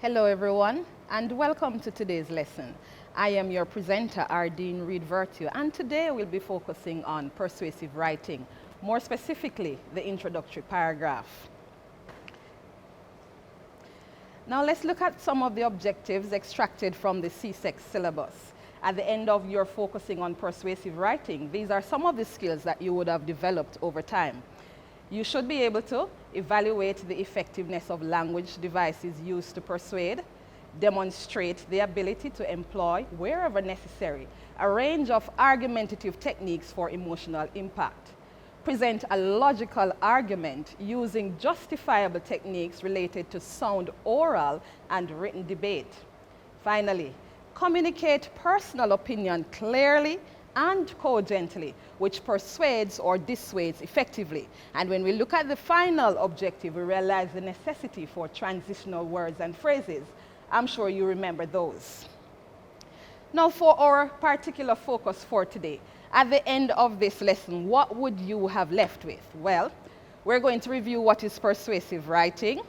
Hello everyone, and welcome to today's lesson. I am your presenter, Ardeen Reed-Virtue, and today we'll be focusing on persuasive writing, more specifically, the introductory paragraph. Now let's look at some of the objectives extracted from the CSEC syllabus. At the end of your focusing on persuasive writing, these are some of the skills that you would have developed over time. You should be able to evaluate the effectiveness of language devices used to persuade, demonstrate the ability to employ, wherever necessary, a range of argumentative techniques for emotional impact, present a logical argument using justifiable techniques related to sound oral and written debate. Finally, communicate personal opinion clearly and cogently, which persuades or dissuades effectively. And when we look at the final objective, we realize the necessity for transitional words and phrases. I'm sure you remember those. Now for our particular focus for today, at the end of this lesson, what would you have left with? Well, we're going to review what is persuasive writing,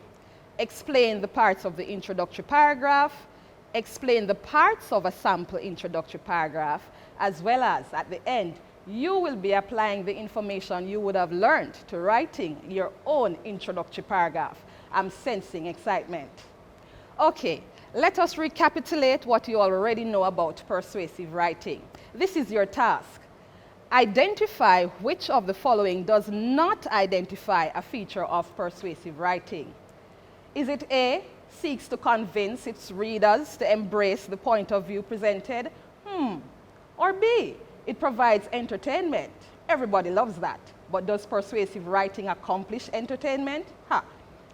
explain the parts of the introductory paragraph, explain the parts of a sample introductory paragraph, as well as, at the end, you will be applying the information you would have learned to writing your own introductory paragraph. I'm sensing excitement. Okay, let us recapitulate what you already know about persuasive writing. This is your task. Identify which of the following does not identify a feature of persuasive writing. Is it A, seeks to convince its readers to embrace the point of view presented? Or B, it provides entertainment. Everybody loves that. But does persuasive writing accomplish entertainment?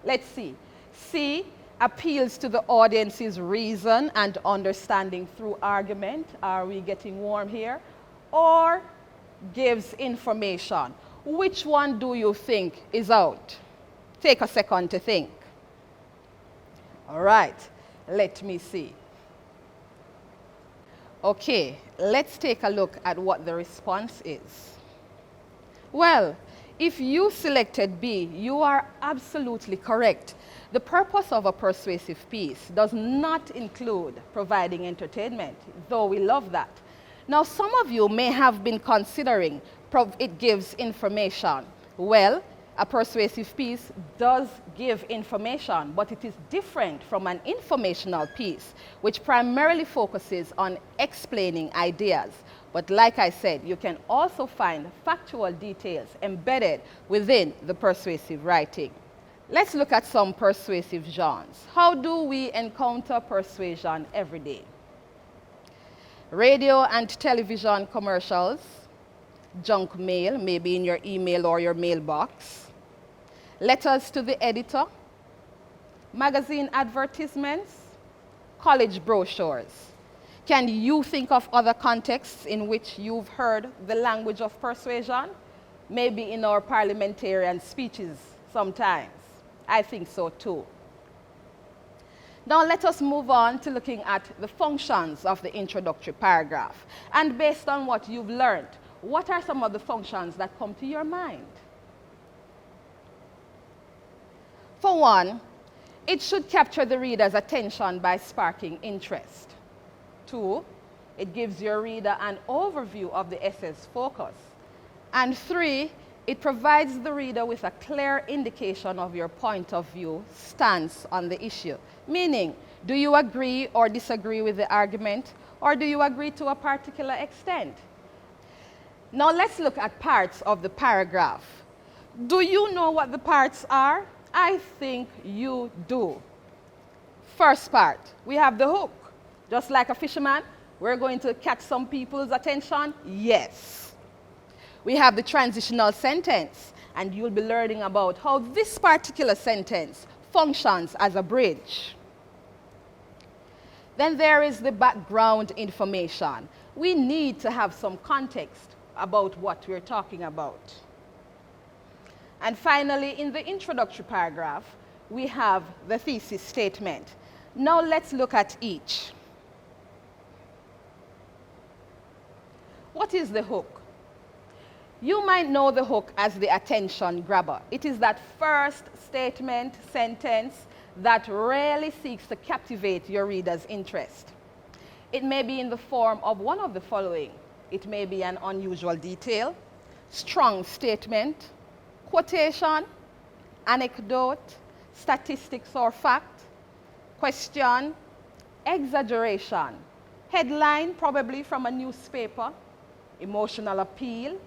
Let's see. C, appeals to the audience's reason and understanding through argument. Are we getting warm here? Or gives information. Which one do you think is out? Take a second to think. All right, let me see. Okay, let's take a look at what the response is. Well, if you selected B, you are absolutely correct. The purpose of a persuasive piece does not include providing entertainment, though we love that. Now, some of you may have been considering it gives information. Well, a persuasive piece does give information, but it is different from an informational piece, which primarily focuses on explaining ideas. But like I said, you can also find factual details embedded within the persuasive writing. Let's look at some persuasive genres. How do we encounter persuasion every day? Radio and television commercials, junk mail, maybe in your email or your mailbox, letters to the editor, magazine advertisements, college brochures. Can you think of other contexts in which you've heard the language of persuasion? Maybe in our parliamentarian speeches sometimes. I think so too. Now let us move on to looking at the functions of the introductory paragraph. And based on what you've learned, what are some of the functions that come to your mind? For one, it should capture the reader's attention by sparking interest. 2, it gives your reader an overview of the essay's focus. And 3, it provides the reader with a clear indication of your point of view, stance on the issue. Meaning, do you agree or disagree with the argument, or do you agree to a particular extent? Now let's look at parts of the paragraph. Do you know what the parts are? I think you do. First part, we have the hook. Just like a fisherman, we're going to catch some people's attention. Yes. We have the transitional sentence, and you'll be learning about how this particular sentence functions as a bridge. Then there is the background information. We need to have some context about what we're talking about. And finally, in the introductory paragraph, we have the thesis statement. Now let's look at each. What is the hook? You might know the hook as the attention grabber. It is that first statement, sentence that really seeks to captivate your reader's interest. It may be in the form of one of the following. It may be an unusual detail, strong statement, quotation, anecdote, statistics or fact, question, exaggeration, headline probably from a newspaper, emotional appeal,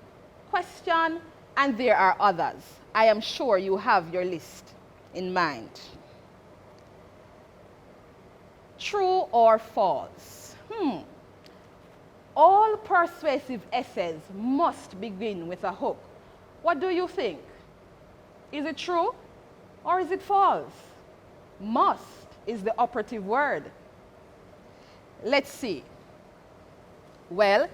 question, and there are others. I am sure you have your list in mind. True or false? All persuasive essays must begin with a hook. What do you think? Is it true or is it false? Must is the operative word. Let's see. Well,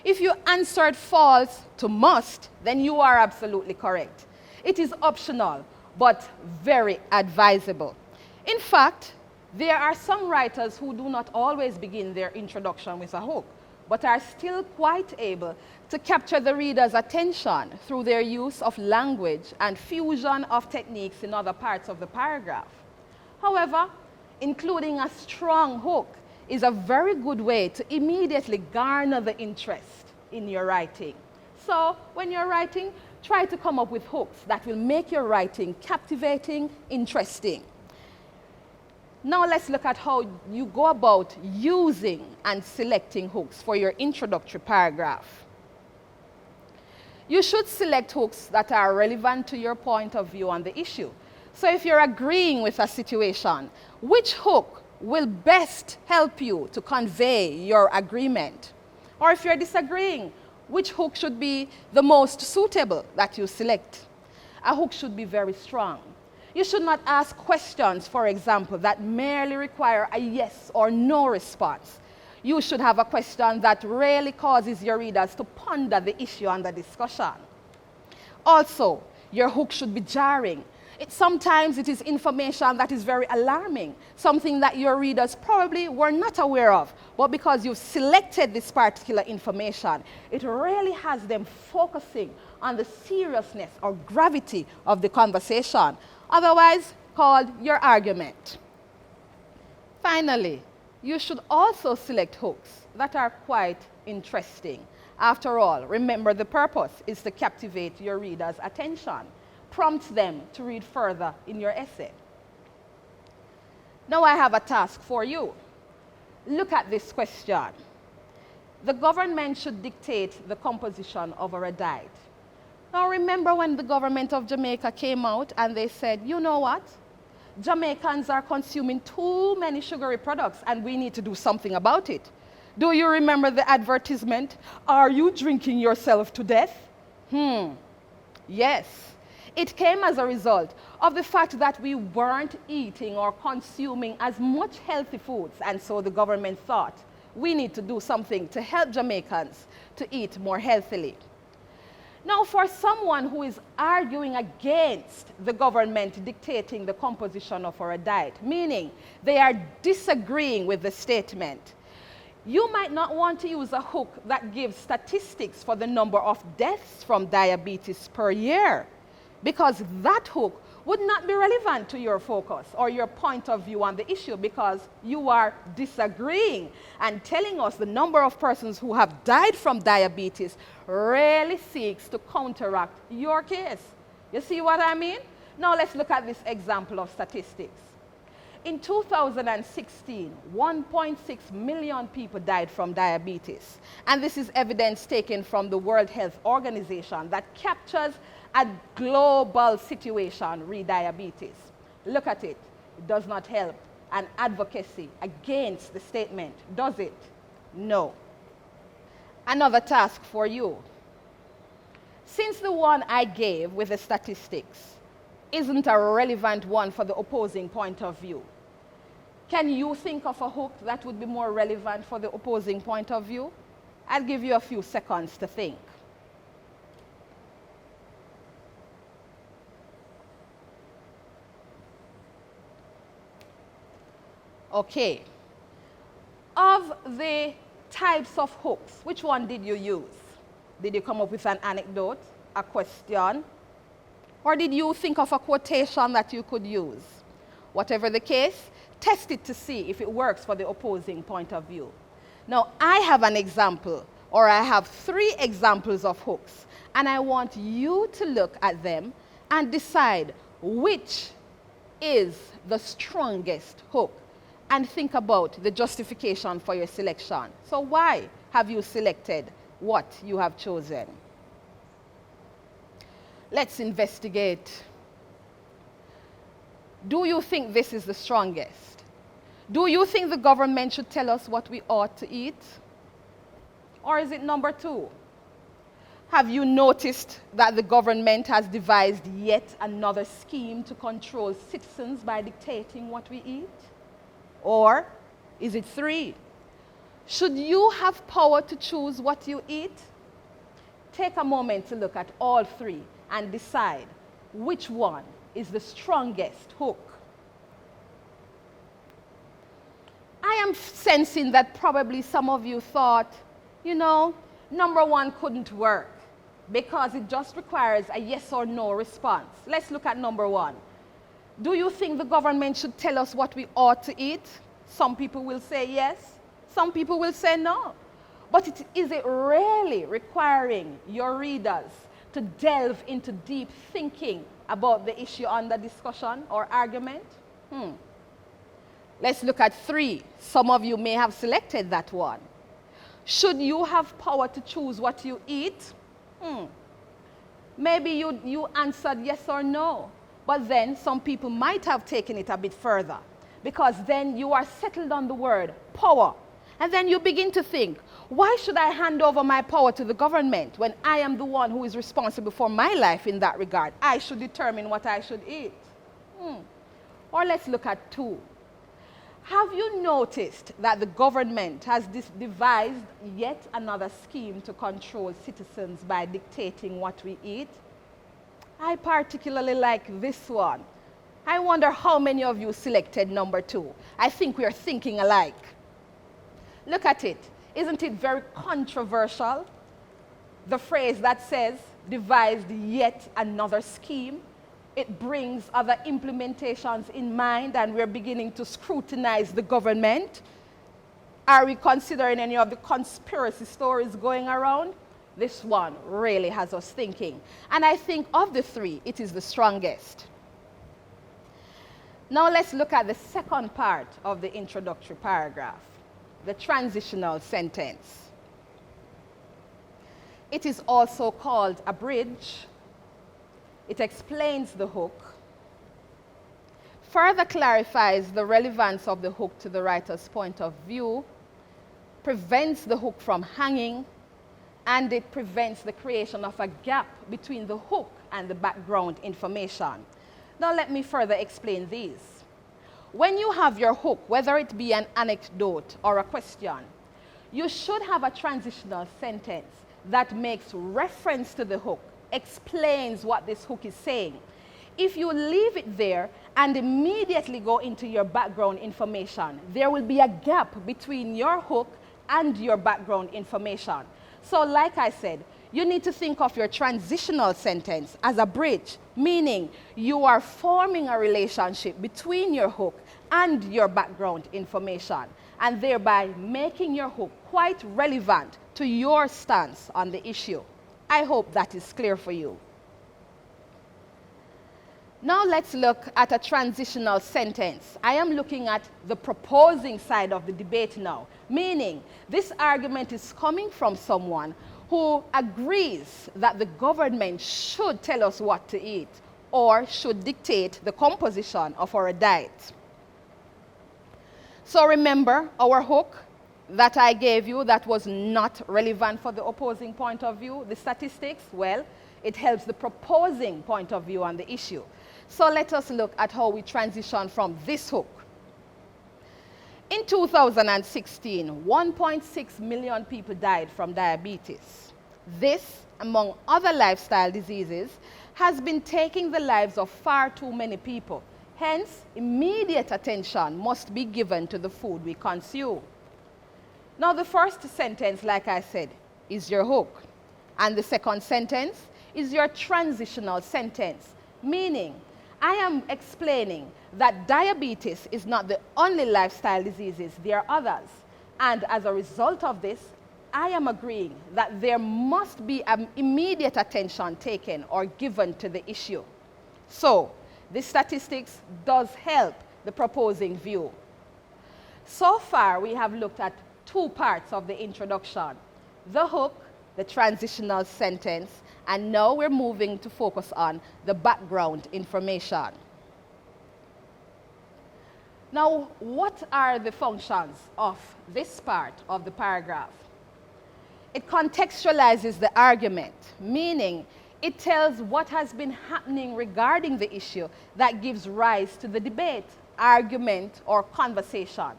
if you answered false to must, then you are absolutely correct. It is optional, but very advisable. In fact, there are some writers who do not always begin their introduction with a hook, but are still quite able to capture the reader's attention through their use of language and fusion of techniques in other parts of the paragraph. However, including a strong hook is a very good way to immediately garner the interest in your writing. So when you're writing, try to come up with hooks that will make your writing captivating, interesting. Now let's look at how you go about using and selecting hooks for your introductory paragraph. You should select hooks that are relevant to your point of view on the issue. So if you're agreeing with a situation, which hook will best help you to convey your agreement? Or if you're disagreeing, which hook should be the most suitable that you select? A hook should be very strong. You should not ask questions, for example, that merely require a yes or no response. You should have a question that really causes your readers to ponder the issue under discussion. Also, your hook should be jarring. Sometimes it is information that is very alarming, something that your readers probably were not aware of, but because you've selected this particular information, it really has them focusing on the seriousness or gravity of the conversation, otherwise called your argument. Finally, you should also select hooks that are quite interesting. After all, remember the purpose is to captivate your readers' attention, prompt them to read further in your essay. Now I have a task for you. Look at this question. The government should dictate the composition of our diet. Now remember when the government of Jamaica came out and they said, you know what? Jamaicans are consuming too many sugary products and we need to do something about it. Do you remember the advertisement? Are you drinking yourself to death? Yes. It came as a result of the fact that we weren't eating or consuming as much healthy foods, and so the government thought we need to do something to help Jamaicans to eat more healthily. Now, for someone who is arguing against the government dictating the composition of our diet, meaning they are disagreeing with the statement, you might not want to use a hook that gives statistics for the number of deaths from diabetes per year, because that hook would not be relevant to your focus or your point of view on the issue, because you are disagreeing and telling us the number of persons who have died from diabetes really seeks to counteract your case. You see what I mean? Now let's look at this example of statistics. In 2016, 1.6 million people died from diabetes. And this is evidence taken from the World Health Organization that captures a global situation, re-diabetes. Look at it. It does not help an advocacy against the statement, does it? No. Another task for you. Since the one I gave with the statistics isn't a relevant one for the opposing point of view, can you think of a hook that would be more relevant for the opposing point of view? I'll give you a few seconds to think. Okay. Of the types of hooks, which one did you use? Did you come up with an anecdote, a question, or did you think of a quotation that you could use? Whatever the case, test it to see if it works for the opposing point of view. Now, I have an example, or I have 3 examples of hooks, and I want you to look at them and decide which is the strongest hook, and think about the justification for your selection. So why have you selected what you have chosen? Let's investigate. Do you think this is the strongest? Do you think the government should tell us what we ought to eat? Or is it number 2? Have you noticed that the government has devised yet another scheme to control citizens by dictating what we eat? Or is it 3? Should you have power to choose what you eat? Take a moment to look at all 3 and decide which one is the strongest hook. I am sensing that probably some of you thought, number 1 couldn't work because it just requires a yes or no response. Let's look at number 1. Do you think the government should tell us what we ought to eat? Some people will say yes. Some people will say no. But is it really requiring your readers to delve into deep thinking about the issue under discussion or argument? Let's look at 3. Some of you may have selected that one. Should you have power to choose what you eat? Maybe you answered yes or no. But then some people might have taken it a bit further, because then you are settled on the word power. And then you begin to think, why should I hand over my power to the government when I am the one who is responsible for my life in that regard? I should determine what I should eat. Or let's look at 2. Have you noticed that the government has devised yet another scheme to control citizens by dictating what we eat? I particularly like this one. I wonder how many of you selected number 2. I think we are thinking alike. Look at it. Isn't it very controversial? The phrase that says, devised yet another scheme. It brings other implementations in mind, and we're beginning to scrutinize the government. Are we considering any of the conspiracy stories going around? This one really has us thinking. And I think of the 3, it is the strongest. Now let's look at the second part of the introductory paragraph, the transitional sentence. It is also called a bridge. It explains the hook, further clarifies the relevance of the hook to the writer's point of view, prevents the hook from hanging, and it prevents the creation of a gap between the hook and the background information. Now let me further explain these. When you have your hook, whether it be an anecdote or a question, you should have a transitional sentence that makes reference to the hook, explains what this hook is saying. If you leave it there and immediately go into your background information, there will be a gap between your hook and your background information. So like I said, you need to think of your transitional sentence as a bridge, meaning you are forming a relationship between your hook and your background information, and thereby making your hook quite relevant to your stance on the issue. I hope that is clear for you. Now let's look at a transitional sentence. I am looking at the proposing side of the debate now, meaning this argument is coming from someone who agrees that the government should tell us what to eat or should dictate the composition of our diet. So remember our hook that I gave you that was not relevant for the opposing point of view, the statistics? Well, it helps the proposing point of view on the issue. So let us look at how we transition from this hook. In 2016, 1.6 million people died from diabetes. This, among other lifestyle diseases, has been taking the lives of far too many people. Hence, immediate attention must be given to the food we consume. Now, the first sentence, like I said, is your hook. And the second sentence is your transitional sentence, meaning I am explaining that diabetes is not the only lifestyle diseases, there are others. And as a result of this, I am agreeing that there must be immediate attention taken or given to the issue. So, this statistics does help the proposing view. So far, we have looked at two parts of the introduction: the hook, the transitional sentence, and now we're moving to focus on the background information. Now, what are the functions of this part of the paragraph? It contextualizes the argument, meaning it tells what has been happening regarding the issue that gives rise to the debate, argument, or conversation.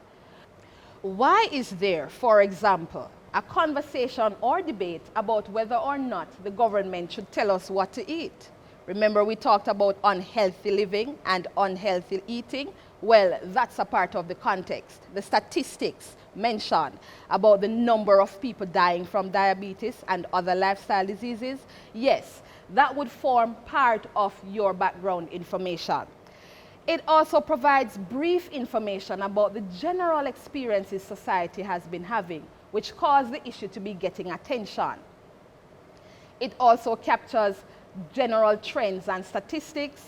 Why is there, for example, a conversation or debate about whether or not the government should tell us what to eat? Remember, we talked about unhealthy living and unhealthy eating. Well, that's a part of the context. The statistics mentioned about the number of people dying from diabetes and other lifestyle diseases, yes, that would form part of your background information. It also provides brief information about the general experiences society has been having, which cause the issue to be getting attention. It also captures general trends and statistics,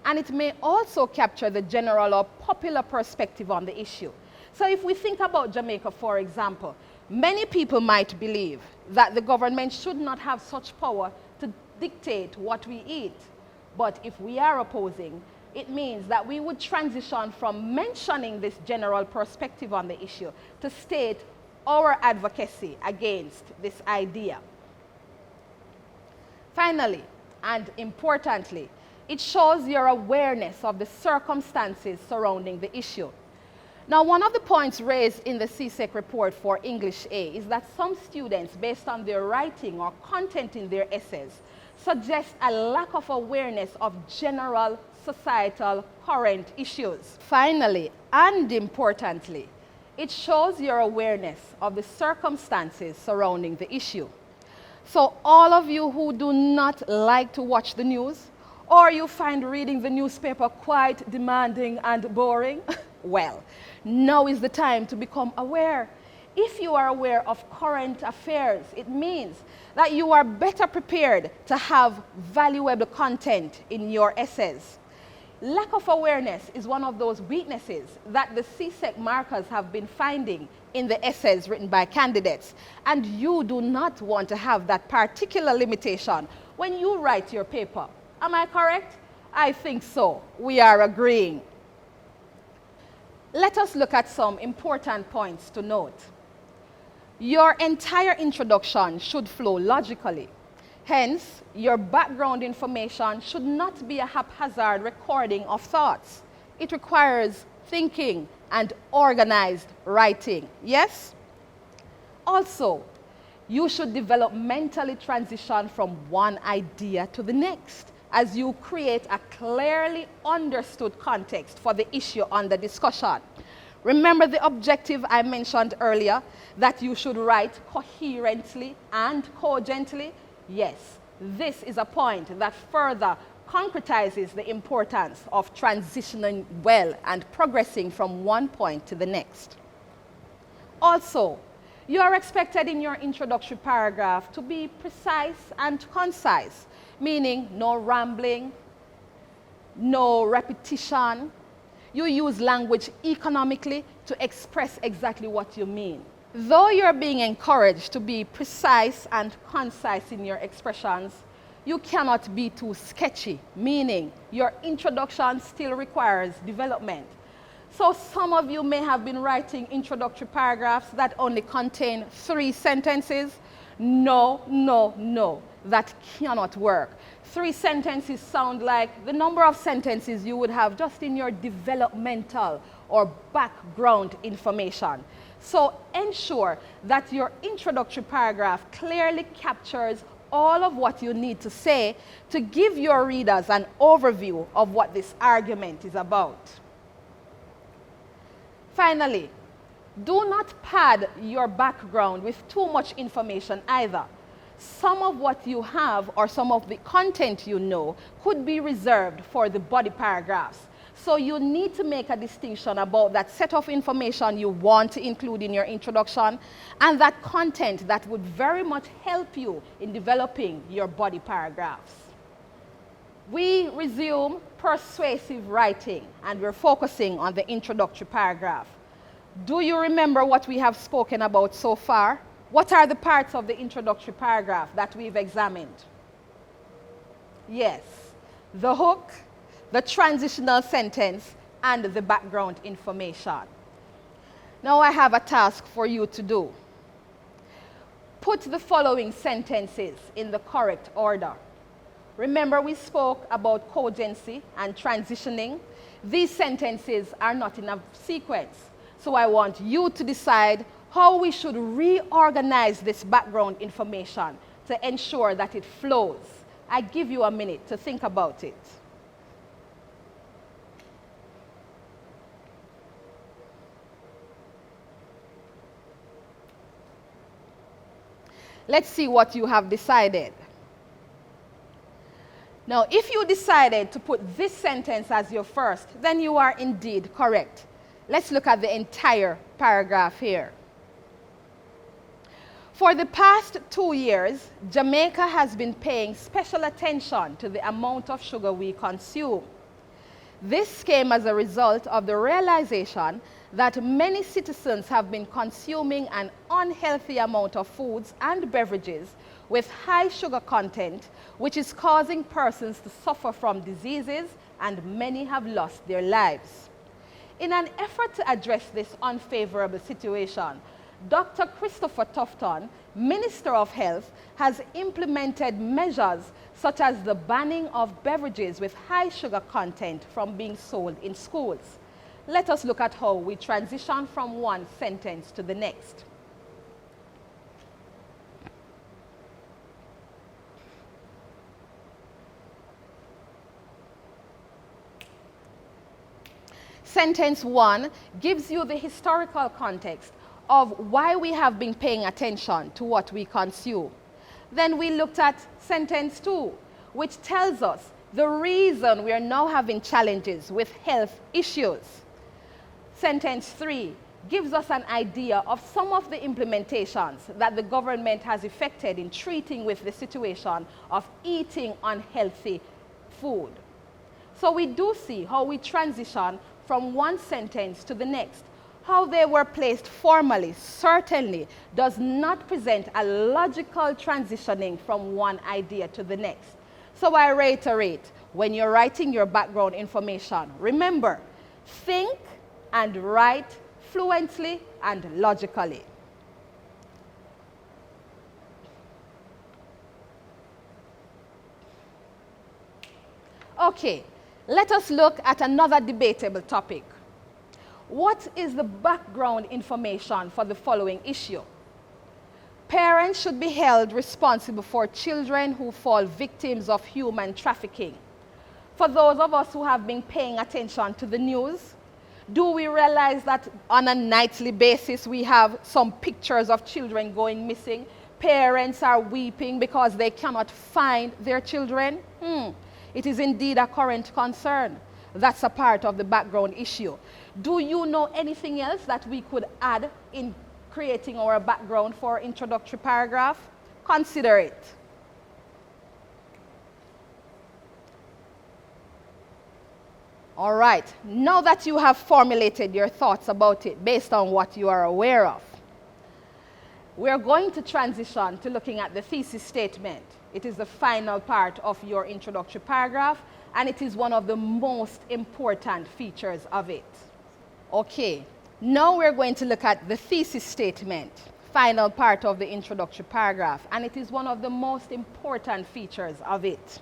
and it may also capture the general or popular perspective on the issue. So if we think about Jamaica, for example, many people might believe that the government should not have such power to dictate what we eat. But if we are opposing, it means that we would transition from mentioning this general perspective on the issue to state our advocacy against this idea. Finally, and importantly, it shows your awareness of the circumstances surrounding the issue. Now, one of the points raised in the CSEC report for English A is that some students, based on their writing or content in their essays, suggest a lack of awareness of general societal current issues. Finally, and importantly, it shows your awareness of the circumstances surrounding the issue. So all of you who do not like to watch the news, or you find reading the newspaper quite demanding and boring, well, now is the time to become aware. If you are aware of current affairs, it means that you are better prepared to have valuable content in your essays. Lack of awareness is one of those weaknesses that the CSEC markers have been finding in the essays written by candidates, and you do not want to have that particular limitation when you write your paper. Am I correct? I think so. We are agreeing. Let us look at some important points to note. Your entire introduction should flow logically. Hence, your background information should not be a haphazard recording of thoughts. It requires thinking and organized writing. Yes? Also, you should developmentally transition from one idea to the next as you create a clearly understood context for the issue under discussion. Remember the objective I mentioned earlier, that you should write coherently and cogently? Yes, this is a point that further concretizes the importance of transitioning well and progressing from one point to the next. Also, you are expected in your introductory paragraph to be precise and concise, meaning no rambling, no repetition. You use language economically to express exactly what you mean. Though you're being encouraged to be precise and concise in your expressions, you cannot be too sketchy, meaning your introduction still requires development. So some of you may have been writing introductory paragraphs that only contain 3 sentences. No, no, no, that cannot work. 3 sentences sound like the number of sentences you would have just in your developmental or background information. So ensure that your introductory paragraph clearly captures all of what you need to say to give your readers an overview of what this argument is about. Finally, do not pad your background with too much information either. some of what you have or some of the content you know could be reserved for the body paragraphs. So you need to make a distinction about that set of information you want to include in your introduction and that content that would very much help you in developing your body paragraphs. We resume persuasive writing and we're focusing on the introductory paragraph. Do you remember what we have spoken about so far? What are the parts of the introductory paragraph that we've examined? Yes, the hook, the transitional sentence, and the background information. Now I have a task for you to do. Put the following sentences in the correct order. Remember we spoke about cogency and transitioning. These sentences are not in a sequence. So I want you to decide how we should reorganize this background information to ensure that it flows. I give you a minute to think about it. Let's see what you have decided. Now, if you decided to put this sentence as your first, then you are indeed correct. Let's look at the entire paragraph here. For the past 2 years, Jamaica has been paying special attention to the amount of sugar we consume. This came as a result of the realization that many citizens have been consuming an unhealthy amount of foods and beverages with high sugar content, which is causing persons to suffer from diseases, and many have lost their lives. In an effort to address this unfavorable situation, Dr. Christopher Tufton, Minister of Health, has implemented measures such as the banning of beverages with high sugar content from being sold in schools. Let us look at how we transition from one sentence to the next. Sentence 1 gives you the historical context of why we have been paying attention to what we consume. Then we looked at sentence 2, which tells us the reason we are now having challenges with health issues. Sentence 3 gives us an idea of some of the implementations that the government has effected in treating with the situation of eating unhealthy food. So we do see how we transition from one sentence to the next. How they were placed formally certainly does not present a logical transitioning from one idea to the next. So I reiterate, when you're writing your background information, remember, think and write fluently and logically. Okay, let us look at another debatable topic. What is the background information for the following issue? Parents should be held responsible for children who fall victims of human trafficking. For those of us who have been paying attention to the news, do we realize that on a nightly basis we have some pictures of children going missing? Parents are weeping because they cannot find their children. It is indeed a current concern. That's a part of the background issue. Do you know anything else that we could add in creating our background for introductory paragraph? Consider it. All right, now that you have formulated your thoughts about it based on what you are aware of, we're going to transition to looking at the thesis statement. It is the final part of your introductory paragraph, and it is one of the most important features of it. Okay, now we're going to look at the thesis statement, final part of the introductory paragraph, and it is one of the most important features of it.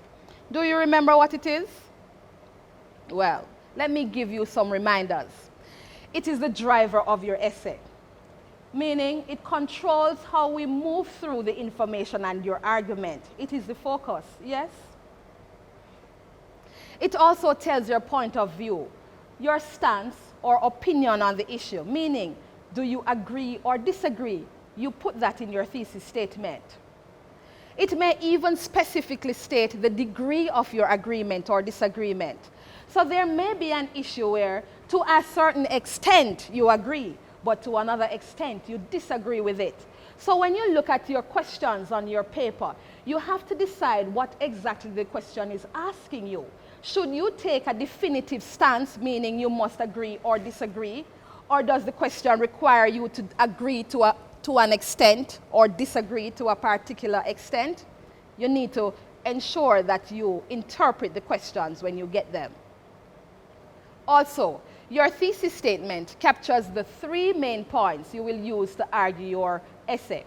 Do you remember what it is? Well, let me give you some reminders. It is the driver of your essay, meaning it controls how we move through the information and your argument. It is the focus, yes? It also tells your point of view, your stance or opinion on the issue, meaning, do you agree or disagree? You put that in your thesis statement. It may even specifically state the degree of your agreement or disagreement. So there may be an issue where to a certain extent you agree, but to another extent you disagree with it. So when you look at your questions on your paper, you have to decide what exactly the question is asking you. Should you take a definitive stance, meaning you must agree or disagree? Or does the question require you to agree to an extent or disagree to a particular extent? You need to ensure that you interpret the questions when you get them. Also, your thesis statement captures the 3 main points you will use to argue your essay.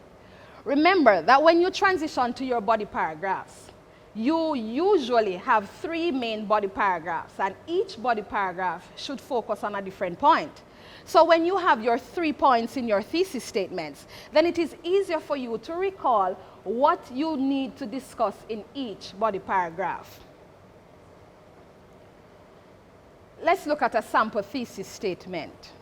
Remember that when you transition to your body paragraphs, you usually have 3 main body paragraphs, and each body paragraph should focus on a different point. So when you have your 3 points in your thesis statements, then it is easier for you to recall what you need to discuss in each body paragraph. Let's look at a sample thesis statement.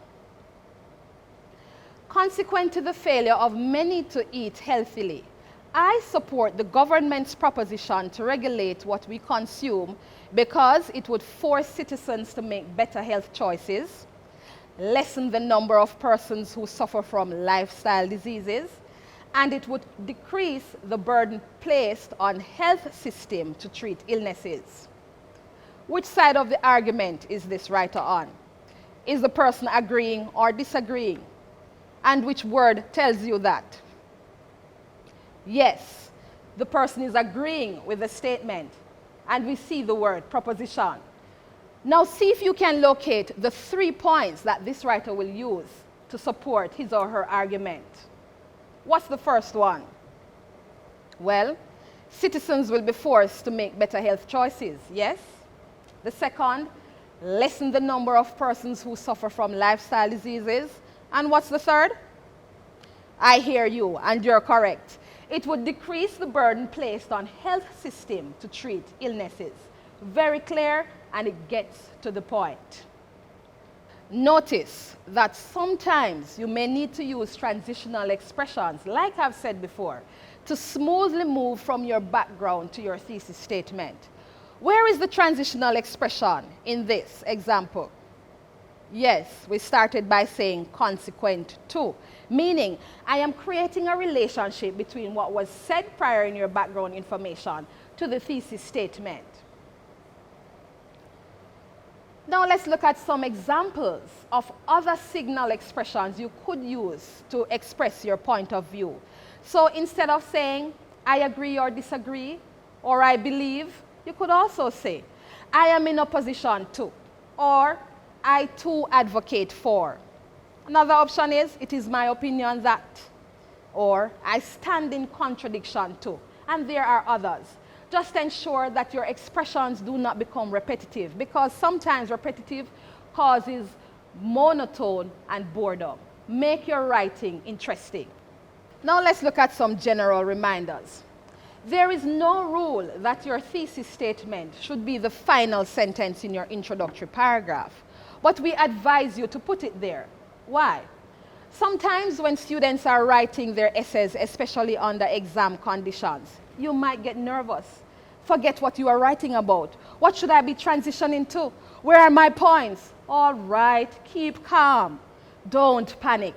Consequent to the failure of many to eat healthily, I support the government's proposition to regulate what we consume because it would force citizens to make better health choices, lessen the number of persons who suffer from lifestyle diseases, and it would decrease the burden placed on health system to treat illnesses. Which side of the argument is this writer on? Is the person agreeing or disagreeing? And which word tells you that? Yes, the person is agreeing with the statement, and we see the word proposition. Now see if you can locate the 3 points that this writer will use to support his or her argument. What's the first one? Well, citizens will be forced to make better health choices, yes? The second, lessen the number of persons who suffer from lifestyle diseases. And what's the third? I hear you, and you're correct. It would decrease the burden placed on health system to treat illnesses. Very clear, and it gets to the point. Notice that sometimes you may need to use transitional expressions, like I've said before, to smoothly move from your background to your thesis statement. Where is the transitional expression in this example? Yes, we started by saying consequent to, meaning I am creating a relationship between what was said prior in your background information to the thesis statement. Now let's look at some examples of other signal expressions you could use to express your point of view. So instead of saying I agree or disagree, or I believe, you could also say I am in opposition to, or I too advocate for. Another option is, it is my opinion that, or I stand in contradiction to, and there are others. Just ensure that your expressions do not become repetitive, because sometimes repetitive causes monotone and boredom. Make your writing interesting. Now let's look at some general reminders. There is no rule that your thesis statement should be the final sentence in your introductory paragraph. But we advise you to put it there. Why? Sometimes when students are writing their essays, especially under exam conditions, you might get nervous. Forget what you are writing about. What should I be transitioning to? Where are my points? All right, keep calm. Don't panic.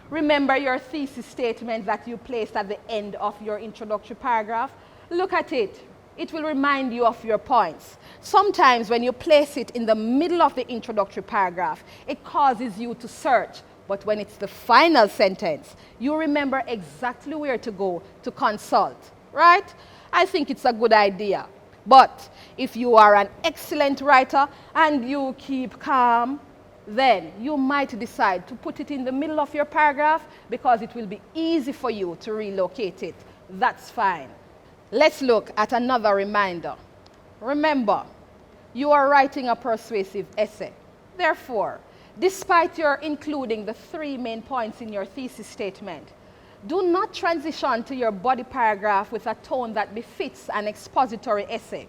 Remember your thesis statement that you placed at the end of your introductory paragraph. Look at it. It will remind you of your points. Sometimes when you place it in the middle of the introductory paragraph, it causes you to search. But when it's the final sentence, you remember exactly where to go to consult, right? I think it's a good idea. But if you are an excellent writer and you keep calm, then you might decide to put it in the middle of your paragraph because it will be easy for you to relocate it. That's fine. Let's look at another reminder. Remember, you are writing a persuasive essay. Therefore, despite your including the 3 main points in your thesis statement, do not transition to your body paragraph with a tone that befits an expository essay.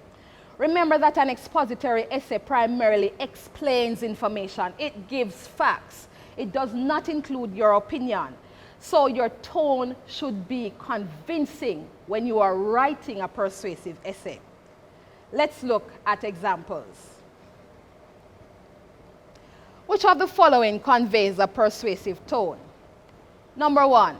Remember that an expository essay primarily explains information. It gives facts. It does not include your opinion. So your tone should be convincing when you are writing a persuasive essay. Let's look at examples. Which of the following conveys a persuasive tone? Number 1,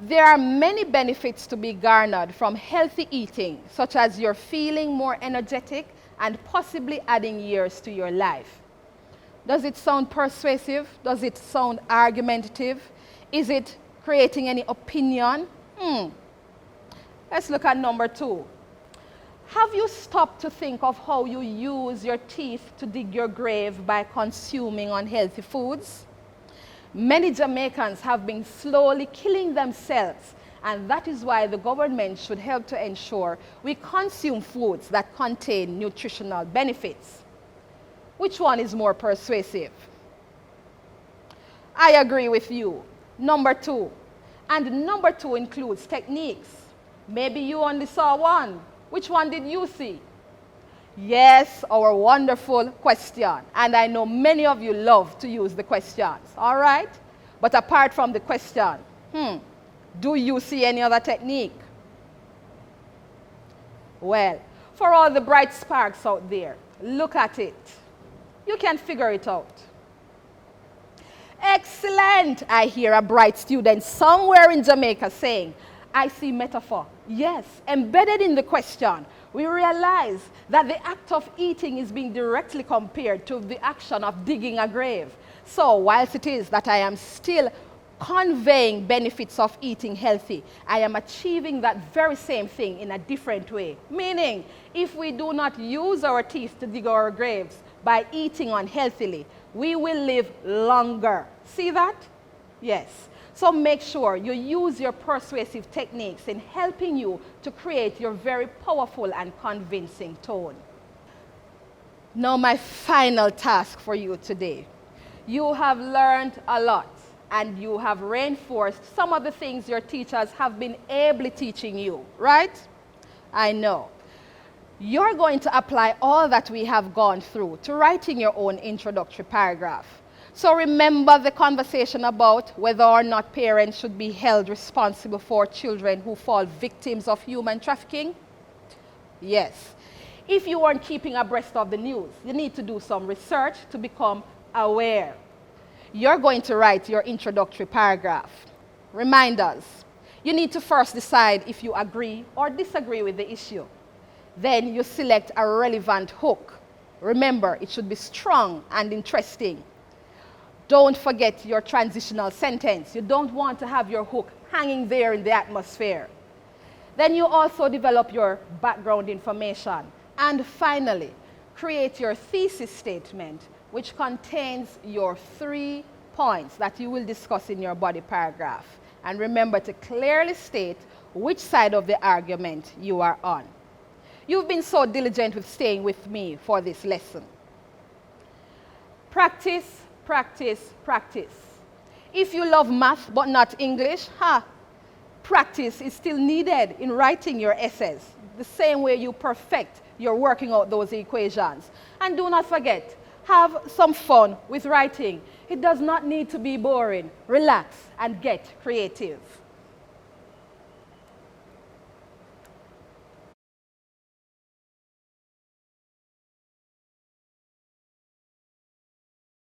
there are many benefits to be garnered from healthy eating, such as you're feeling more energetic and possibly adding years to your life. Does it sound persuasive? Does it sound argumentative? Is it creating any opinion? Let's look at number 2. Have you stopped to think of how you use your teeth to dig your grave by consuming unhealthy foods? Many Jamaicans have been slowly killing themselves, and that is why the government should help to ensure we consume foods that contain nutritional benefits. Which one is more persuasive? I agree with you. Number 2. And number 2 includes techniques. Maybe you only saw one. Which one did you see? Yes, our wonderful question. And I know many of you love to use the questions. All right? But apart from the question, do you see any other technique? Well, for all the bright sparks out there, look at it. You can figure it out. Excellent! I hear a bright student somewhere in Jamaica saying, I see metaphor. Yes, embedded in the question, we realize that the act of eating is being directly compared to the action of digging a grave. So, whilst it is that I am still conveying benefits of eating healthy, I am achieving that very same thing in a different way. Meaning, if we do not use our teeth to dig our graves by eating unhealthily, we will live longer. See that? Yes. So make sure you use your persuasive techniques in helping you to create your very powerful and convincing tone. Now my final task for you today. You have learned a lot and you have reinforced some of the things your teachers have been ably teaching you, right? I know. You're going to apply all that we have gone through to writing your own introductory paragraph. So remember the conversation about whether or not parents should be held responsible for children who fall victims of human trafficking? Yes. If you weren't keeping abreast of the news, you need to do some research to become aware. You're going to write your introductory paragraph. Reminders. You need to first decide if you agree or disagree with the issue. Then you select a relevant hook. Remember, it should be strong and interesting. Don't forget your transitional sentence. You don't want to have your hook hanging there in the atmosphere. Then you also develop your background information. And finally, create your thesis statement, which contains your 3 points that you will discuss in your body paragraph. And remember to clearly state which side of the argument you are on. You've been so diligent with staying with me for this lesson. Practice, practice, practice. If you love math but not English, practice is still needed in writing your essays, the same way you perfect your working out those equations. And do not forget, have some fun with writing. It does not need to be boring. Relax and get creative.